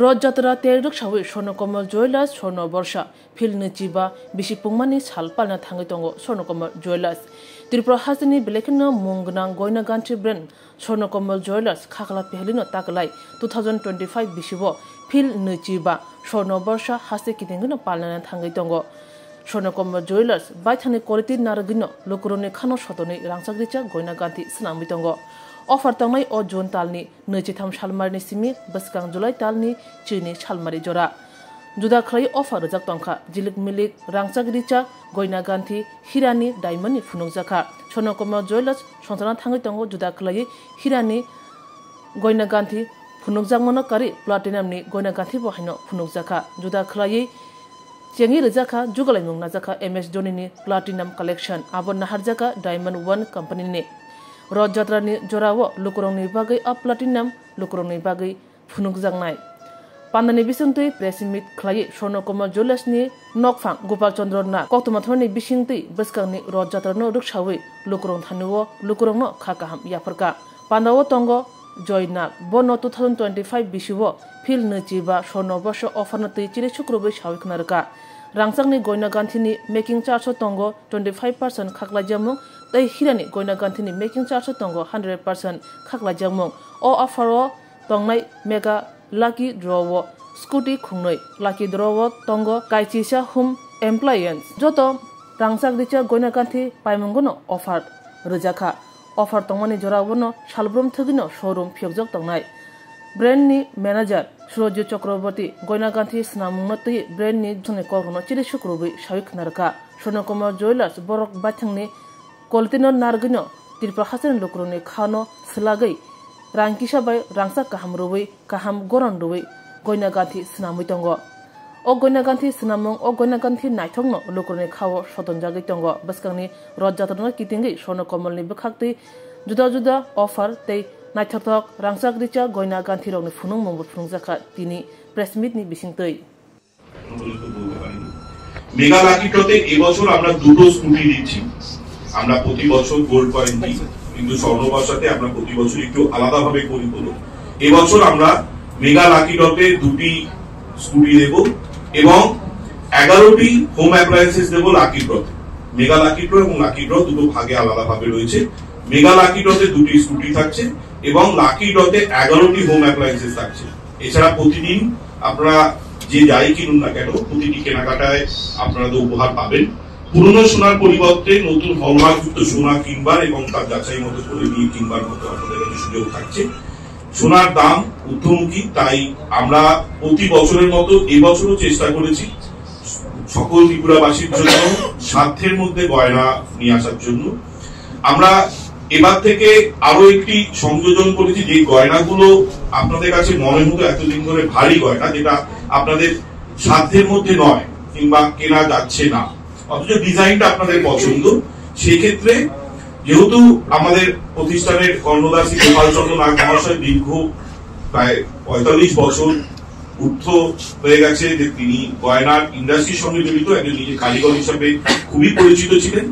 रथजात्रा तेरक सावै स्वर्णकमल ज्वेलार्स स्वर्ण वर्षा फिल निचिबा बिसि पुंगमानि सालपालना थाङै दङ स्वर्णकमल ज्वेलार्स त्रिपुरा हाजोनि बेलेखनो मुंगनां गयना गान्थि ब्रेन्ड स्वर्णकमल ज्वेलार्स खाखला पेहलिनो ताकलाय 2025 बिसिबो फिल निचिबा स्वर्ण वर्षा हासे किदेंगनो पालना थाङै दङ स्वर्णकमल ज्वेलार्स बायथानि क्वालिटी नारगिनो लोकरनि खानो सतनि रांसाग्रिचा गयना गान्थि सनामि दङ अफर तंनाय ओ जुन तालनि 23 सालमारिनि सिमि बसकां जुलाइ तालनि चिनि सालमारि जरा जुदा खरै अफर रजाक तंखा जिलिक मिलिक रांसाग्रिचा गयना गान्थि हिरानि डायमन्डनि फुनुकजाखा स्वर्णकमल ज्वेलार्स संसाना थाङै दङ जुदा खरै हिरानि गयना गान्थि फुनुकजांमनो करि प्लाटिनामनि गयना गान्थि बहायनो फुनुकजाखा जुदा खरै चेंगि रजाखा जुगलाय मुंना जाखा एमएस धोनीनि प्लाटिनाम कलेक्शन आबो नाहारजाखा डायमन्ड 1 कंपनीनि रथजात्रानि जरावो लुकुरंनि बागै प्लाटिनाम लुकुरंनि बागै फुनुकजांनाय पान्दानि बिसिंतै प्रेस मिट खलायै स्वर्णकमल ज्वेलार्सनि नकफां गोपाल चन्द्र ना कक्टमाथरनि बिसिंतै बसकांनि रथजात्रानो रुकसावै लुकुरं थानुवो लुकुरंनो खाकाहाम याफरका पान्दावो तंगो जयनाग बनो 2025 बिसिवो फिल नचिबा स्वर्ण वर्ष अफरनतै चिरे शुक्रबै सावैखनारका रांसांनि गयना गान्थिनि मेकिं चार्ज तंगो 25% खाखलाजामुं तै हिरानि गयना गान्थिनि मेकिं चार्ज तंगो 100% खाखलाजामुं ओ अफरो तंनाय मेगा लाकी ड्रवो स्कुटी खुंनै लाकी ड्रवो तंगो काइचिसा हुम एमप्लॉयेंस जतो रांसाग्रिचा गयना गान्थि पाइमंगनो अफर रजाखा अफर तंमानि जरावनो सालब्रम थगिनो शोरूम फियजक तंनाय ब्रांडनि मैनेजर सुरजित चक्रवर्ती गयना गान्थि स्नामुंनतै ब्रांडनि जने कगनो चिरे शुक्रबै सावैखनारका स्वर्णकमल ज्वेलार्स बरक बाथांनि क्वालिटीनो नारगिनो त्रिपुरा हासन लुकुरनि खानो सलागै रांकिसाबाय रांसा काहाम रुबै काहाम गरन रुबै गयना गान्थि स्नामै दङ ओ गयना गान्थि स्नामुं ओ गयना गान्थि नायथंनो लुकुरनि खावो सतनजागै दङ बसकांनि रथजात्रानो कितिंगै स्वर्णकमलनि बखाक्तै जुदा जुदा अफर तै नायथक रांसाग्रिचा गयना गान्थि रंनि फुनुं मंबो फुनुंजाखा तिनि प्रेस मिटनि बिसिंतै মেগা লাকিটোতে এবছর আমরা দুটো স্কুটি দিচ্ছি আমরা প্রতি বছর গোল্ড কয়েন দিই কিন্তু স্বর্ণবর্ষাতে আমরা প্রতি বছর একটু আলাদাভাবে করি হলো এবছর আমরা মেগা লাকিটোতে দুটি স্কুটি দেব এবং 11টি হোম অ্যাপ্লায়েন্সেস দেব লাকি ড্রতে মেগা লাকি ড্র এবং লাকি ড্র দুটো ভাগে আলাদাভাবে রয়েছে মেগা লাকি ড্রতে দুটি স্কুটি থাকছে এবং লাকি ড্রতে 11টি হোম অ্যাপ্লায়েন্সেস থাকছে এছাড়া প্রতিদিন আপনারা যে যাই কিনুন না কেন প্রতিটি কেনাকাটায় আপনারা উপহার পাবেন পুরনো সোনার পরিবর্তে নতুন হলমার্কযুক্ত সোনা কিনবার এবং তার যাচাই মতো করে নিয়ে কিনবার মতো আপনাদের কাছে সুযোগ থাকছে সোনার দাম ঊর্ধ্বমুখী তাই আমরা প্রতি বছরের মতো এবছরও চেষ্টা করেছি সকল ত্রিপুরাবাসীর জন্য সাধ্যের মধ্যে গয়না নিয়ে আসার জন্য আমরা এবার থেকে আরো একটি সংযোজন করেছি যে গয়নাগুলো আপনাদের কাছে মনে হতো এতদিন ধরে ভারী গয়না যেটা আপনাদের সাধ্যের মধ্যে নয় কিংবা কেনা যাচ্ছে না অথচ ডিজাইনটা আপনাদের পছন্দ সেই ক্ষেত্রে যেহেতু আমাদের প্রতিষ্ঠানের কর্ণধার শ্রী গোপাল চন্দ্র নাগ মহাশয় দীর্ঘ প্রায় 45 বছর ঊর্ধ্ব হয়ে গেছে যে তিনি গয়নার ইন্ডাস্ট্রির সঙ্গে জড়িত একজন নিজে কারিগর হিসাবে খুবই পরিচিত ছিলেন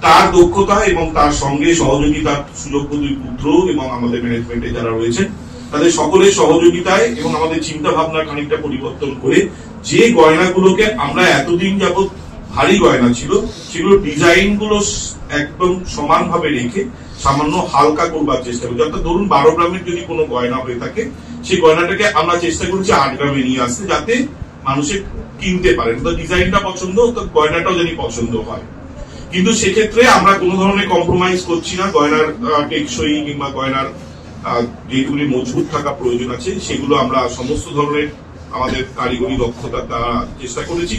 তার দক্ষতা এবং তার সঙ্গে সহযোগিতার সুযোগ্য দুই পুত্র এবং আমাদের ম্যানেজমেন্টে যারা রয়েছেন তাদের সকলের সহযোগিতায় এবং আমাদের চিন্তা ভাবনার খানিকটা পরিবর্তন করে যে গয়নাগুলোকে আমরা এতদিন যাবত ভারী গয়না ছিল সেগুলো ডিজাইন গুলো একদম সমানভাবে রেখে সামান্য হালকা করবার চেষ্টা করছি অর্থাৎ ধরুন 12 গ্রামের যদি কোনো গয়না হয়ে থাকে সেই গয়নাটাকে আমরা চেষ্টা করছি 8 গ্রামে নিয়ে আসতে যাতে মানুষে কিনতে পারে তো ডিজাইনটা পছন্দ তো গয়নাটাও যেন পছন্দ হয় কিন্তু সেক্ষেত্রে আমরা কোনো ধরনের কম্প্রোমাইজ করছি না গয়নার টেকসই কিংবা গয়নার যেগুলি মজবুত থাকা প্রয়োজন আছে সেগুলো আমরা সমস্ত ধরনের আমাদের কারিগরি দক্ষতা দ্বারা চেষ্টা করেছি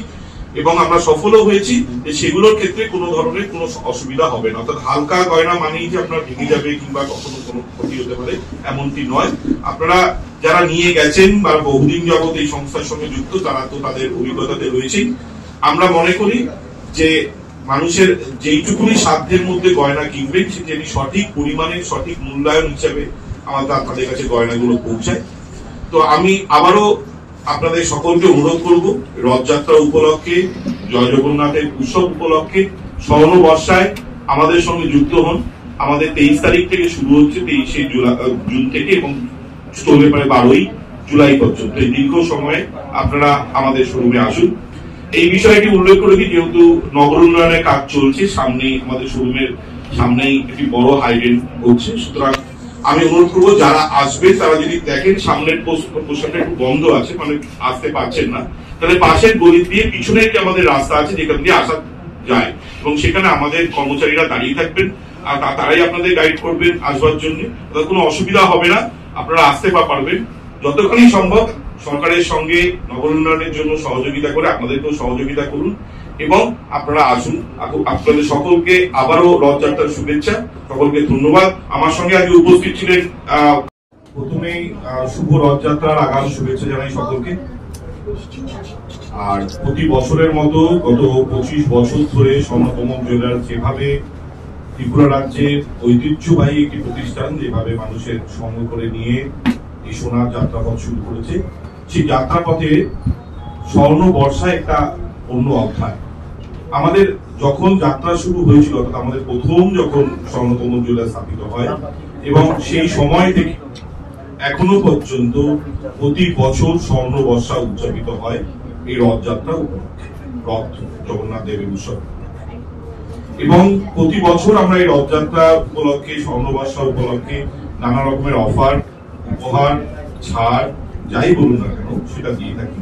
এবং আমরা সফলও হয়েছি যে সেগুলোর ক্ষেত্রে কোনো ধরনের কোনো অসুবিধা হবে না অর্থাৎ হালকা গয়না মানেই যে আপনার ভেঙে যাবে কিংবা কখনো কোনো ক্ষতি হতে পারে এমনটি নয় আপনারা যারা নিয়ে গেছেন বা বহুদিন যাবত এই সংস্থার সঙ্গে যুক্ত তারা তো তাদের অভিজ্ঞতাতে রয়েছেই আমরা মনে করি যে মানুষের যেইটুকুনি সাধ্যের মধ্যে গয়না কিনবেন সেটি সঠিক পরিমাণের সঠিক মূল্যায়ন হিসাবে আমাদের আপনাদের কাছে গয়নাগুলো পৌঁছায় তো আমি আবারও আপনাদের সকলকে অনুরোধ করব রথযাত্রা উপলক্ষে জয় জগন্নাথের উৎসব উপলক্ষে স্বর্ণ বর্ষায় আমাদের সঙ্গে যুক্ত হন আমাদের 23 তারিখ থেকে শুরু হচ্ছে 23 জুন থেকে এবং চলবে প্রায় 12ই জুলাই পর্যন্ত। এই দীর্ঘ সময়ে আপনারা আমাদের শোরুমে আসুন। এই বিষয়টি উল্লেখ করে দিই, যেহেতু নগর উন্নয়নের কাজ চলছে, সামনেই আমাদের শোরুমের সামনেই একটি বড় হাইডেন হচ্ছে, সুতরাং আমি অনুরোধ করবো যারা আসবে তারা যদি দেখেন সামনের পোস্টারটা একটু বন্ধ আছে, মানে আসতে পারছেন না, তাহলে পাশের গলি দিয়ে পিছনে একটি আমাদের রাস্তা আছে যেখান দিয়ে আসা যায়, এবং সেখানে আমাদের কর্মচারীরা দাঁড়িয়ে থাকবেন আর তারাই আপনাদের গাইড করবেন আসবার জন্য। তাদের কোনো অসুবিধা হবে না, আপনারা আসতে পারবেন। যতখানি সম্ভব সরকারের সঙ্গে নগর উন্নয়নের জন্য সহযোগিতা করে আপনাদেরকেও সহযোগিতা করুন এবং আপনারা আসুন। আপনাদের সকলকে আবারও রথযাত্রার শুভেচ্ছা, সকলকে ধন্যবাদ। আমার সঙ্গে আজ উপস্থিত ছিলেন, প্রথমেই শুভ রথযাত্রার আগাম শুভেচ্ছা জানাই সকলকে। আর প্রতি বছরের মতো গত 25 বছর ধরে স্বর্ণকমল জুয়েলার্স যেভাবে ত্রিপুরা রাজ্যের ঐতিহ্যবাহী একটি প্রতিষ্ঠান যেভাবে মানুষের সঙ্গ করে নিয়ে এই সোনার যাত্রাপথ শুরু করেছে, সেই যাত্রাপথে স্বর্ণ বর্ষা একটা অন্য অধ্যায়। আমাদের যখন যাত্রা শুরু হয়েছিল, অর্থাৎ আমাদের প্রথম যখন স্বর্ণকমল জুয়েলার্স স্থাপিত হয়, এবং সেই সময় থেকে এখনো পর্যন্ত প্রতি বছর স্বর্ণ বর্ষা উদযাপিত হয় এই রথযাত্রা উপলক্ষে, রথ জগন্নাথ দেবের উৎসব। এবং প্রতি বছর আমরা এই রথযাত্রা উপলক্ষে, স্বর্ণ বর্ষা উপলক্ষে নানা রকমের অফার, উপহার, ছাড় যাই বলুন না কেন সেটা দিয়ে থাকি।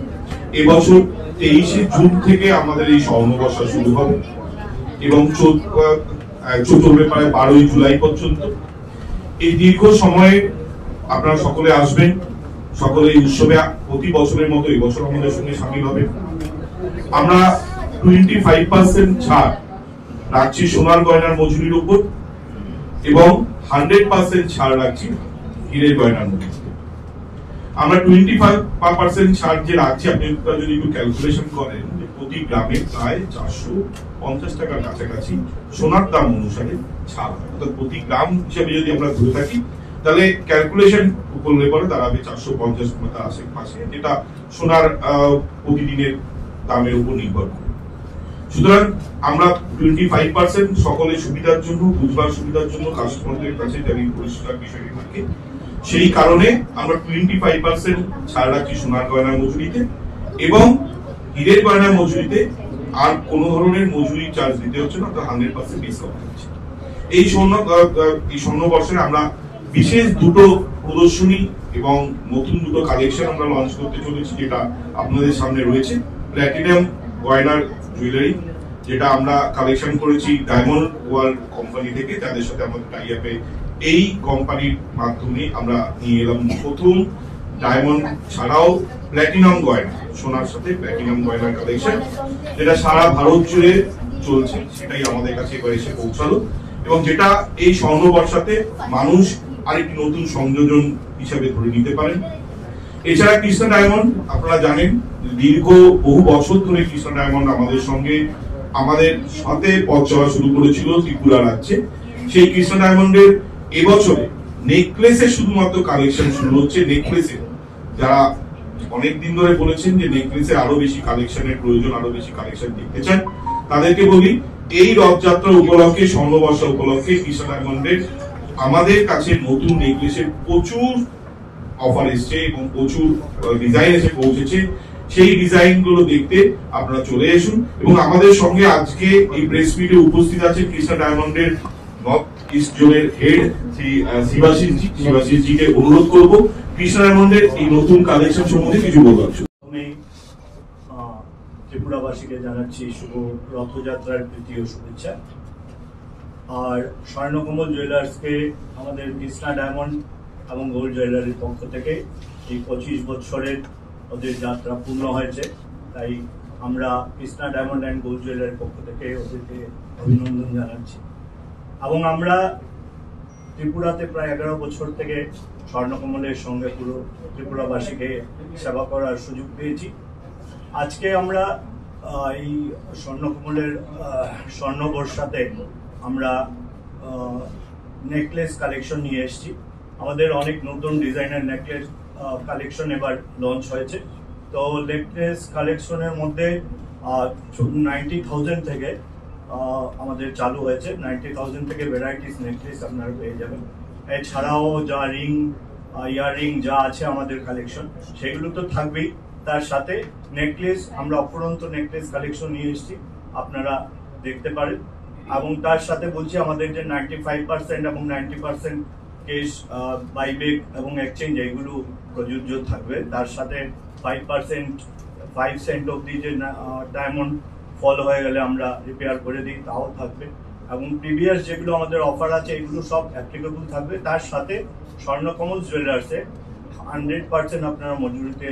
এবছর 23শে জুন থেকে আমাদের এই স্বর্ণ বর্ষা শুরু হবে এবং চলবে প্রায় 12ই জুলাই পর্যন্ত। এই দীর্ঘ সময়ে আপনারা সকলে আসবেন, সকলে এই উৎসবে প্রতি বছরের মতো এই বছর আমাদের সঙ্গে সামিল হবে। আমরা 25% ছাড় রাখছি সোনার গয়নার মজুরির উপর এবং 100% ছাড় রাখছি হীরের গয়নার মজুরি। আমরা 25% ছাড় যে রাখছি, আপনি যদি একটু ক্যালকুলেশন করেন, প্রতি গ্রামে প্রায় 450 টাকার কাছাকাছি সোনার দাম অনুসারে ছাড়, অর্থাৎ প্রতি গ্রাম হিসাবে যদি আমরা ধরে থাকি তাহলে ক্যালকুলেশন করলে পরে দাঁড়াবে 450 টাকার আশেপাশে, যেটা সোনার প্রতিদিনের দামের উপর নির্ভর করে। সুতরাং আমরা 25% সকলের সুবিধার জন্য, বুঝবার সুবিধার জন্য কাস্টমারদের কাছে জানি পরিষ্কার বিষয়টি থাকে, সেই কারণে আমরা 25% ছাড় রাখছি সোনার গয়নার মজুরিতে এবং হীরের গয়নার মজুরিতে আর কোন ধরনের মজুরি চার্জ দিতে হচ্ছে না, 100% ডিসকাউন্ট হচ্ছে। এই স্বর্ণ বর্ষে আমরা বিশেষ দুটো প্রদর্শনী এবং নতুন দুটো কালেকশন আমরা লঞ্চ করতে চলেছি, যেটা আপনাদের সামনে রয়েছে। প্ল্যাটিনাম গয়নার জুয়েলারি, যেটা আমরা কালেকশন করেছি ডায়মন্ড ওয়ার্ল্ড কোম্পানি থেকে, যাদের সাথে আমাদের টাই আপে এই কোম্পানির মাধ্যমে আমরা নিয়ে এলাম প্রথম ডায়মন্ড ছাড়াও প্ল্যাটিনাম গয়না, সোনার সাথে প্ল্যাটিনাম গয়নার কালেকশন, যেটা সারা ভারত জুড়ে চলছে, সেটাই আমাদের কাছে এবার এসে পৌঁছালো এবং যেটা এই স্বর্ণ বর্ষাতে মানুষ আরেকটি নতুন সংযোজন হিসাবে ধরে নিতে পারেন। এছাড়া কৃষ্ণা ডায়মন্ড, আপনারা জানেন দীর্ঘ বহু বছর ধরে কৃষ্ণা ডায়মন্ড আমাদের সাথে পথ চলা শুরু করেছিল ত্রিপুরা রাজ্যে। সেই কৃষ্ণা ডায়মন্ডের এবছরে নেকলেসে শুধুমাত্র কালেকশন শুরু হচ্ছে। নেকলেসে যারা অনেকদিন ধরে বলেছেন যে নেকলেসে আরো বেশি কালেকশনের প্রয়োজন, আরো বেশি কালেকশন দেখতে চান, তাদেরকে বলি এই রথযাত্রা উপলক্ষে, স্বর্ণবর্ষা উপলক্ষে কৃষ্ণা ডায়মন্ডের আমাদের কাছে নতুন নেকলেসের প্রচুর অফার এসছে এবং প্রচুর ডিজাইন এসে পৌঁছেছে। সেই ডিজাইন গুলো দেখতে আপনারা চলে আসুন এবং আমাদের সঙ্গে আজকে এই প্রেস মিটে উপস্থিত আছে কৃষ্ণা ডায়মন্ডের নর্থ ইস্ট জোনের হেড শিবাশিস জিকে অনুরোধ করব কৃষ্ণা ডায়মন্ডের এই নতুন কালেকশন সম্বন্ধে কিছু বলবার। ত্রিপুরাবাসীকে জানাচ্ছি শুভ রথযাত্রার তৃতীয় শুভেচ্ছা। আর স্বর্ণকমল জুয়েলার্সকে আমাদের কৃষ্ণা ডায়মন্ড এবং গোল্ড জুয়েলারির পক্ষ থেকে এই 25 বছরের ওদের যাত্রা পূর্ণ হয়েছে, তাই আমরা কৃষ্ণা ডায়মন্ড অ্যান্ড গোল্ড জুয়েলারির পক্ষ থেকে ওদেরকে অভিনন্দন জানাচ্ছি। এবং আমরা ত্রিপুরাতে প্রায় 11 বছর থেকে স্বর্ণকমলের সঙ্গে পুরো ত্রিপুরাবাসীকে সেবা করার সুযোগ পেয়েছি। আজকে আমরা এই স্বর্ণকমলের স্বর্ণবর্ষাতে আমরা নেকলেস কালেকশন নিয়ে এসেছি। আমাদের অনেক নতুন ডিজাইনের নেকলেস কালেকশন এবার লঞ্চ হয়েছে। তো নেকলেস কালেকশনের মধ্যে 90,000 থেকে আমাদের চালু হয়েছে। 90,000 থেকে ভ্যারাইটিস নেকলেস আপনারা পেয়ে যাবেন। এছাড়াও যা রিং ইয়াররিং যা আছে আমাদের কালেকশন সেগুলো তো থাকবেই, তার সাথে নেকলেস, আমরা অপরন্ত নেকলেস কালেকশন নিয়ে এসেছি, আপনারা দেখতে পারেন। এবং তার সাথে বলছি আমাদের যে 95% এবং 90% কেস বাইব্যাক এবং এক্সচেঞ্জ এগুলো প্রযোজ্য থাকবে। তার সাথে 5 সেন্ট অব্দি যে ডায়মন্ড ফল হয়ে গেলে আমরা রিপেয়ার করে দিই তাও থাকবে, এবং প্রিভিয়াস যেগুলো আমাদের অফার আছে এগুলো সব অ্যাপ্লিকেবল থাকবে। তার সাথে স্বর্ণকমল জুয়েলার্সে 100% আপনারা মজুরিতে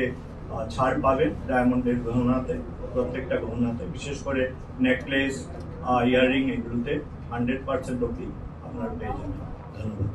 ছাড় পাবেন ডায়মন্ডের গহনাতে, প্রত্যেকটা গহনাতে, বিশেষ করে নেকলেস, ইয়াররিং এগুলোতে 100% অব্দি আপনারা পেয়ে যাবেন। ধন্যবাদ।